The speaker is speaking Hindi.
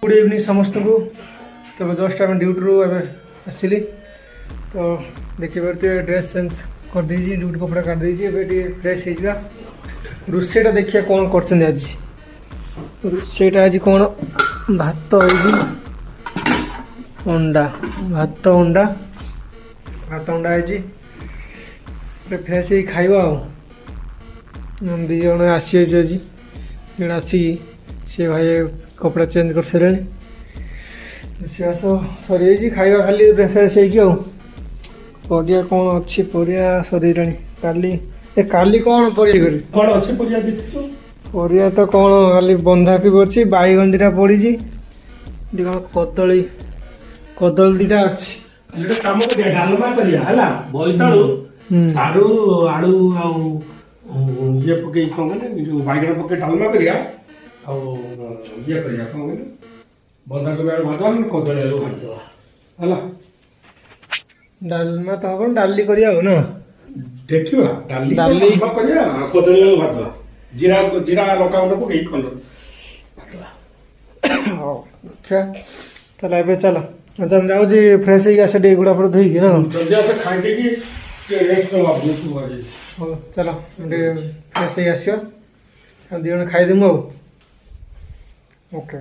गुड इवनिंग समस्त को। तो जस्ट आम ड्यूटी रू आसली तो देखिए ड्रेस चेंज कर दी ड्यूटी कपड़ा काट दी फ्रेश होगा। रोषेटा देखिए कौन कर आज रोषेटा आज कौन भात अंडा भात अंडा भात अंडा है फ्रेश ही खाइबा दी जन आसी आज जन आसी सी भाई कपड़ा चेंज कर सारे रोषेबास सरी खाइबा खाली फ्रेश हो परिया कौन अच्छी परिया सरीरा काली काली कौन परिया करी कौन अच्छे परिया परिया तो कौन खाली बंधाकोबी अच्छी बैगन दीटा पड़ी कौन कदली कदली दीटा अच्छी गोटे काम कर डालमा करिया हला बोइताळु सारू आलू आ ये पके कौन कहले जो बैगन पके डालमा करिया आ ये करिया कौन कहले बंधाकोबी आलू भात कदली आलू भात हला डालमा तो हम डाली करिया हो ना देखिबा डाली डाली करिया कदली आलू भात जीरा जीरा लଙ୍କା गुंड पके खंड अच्छा ताले एबे चलो तुम जाऊँ फ्रेश हो गुड़ा फुड़ा धोईकी ना जल्दी आसे खाई देकी रेस्ट करवा बुझु आज हो चलो फ्रेश हो आसियो दी जन खाईदेमु ओके।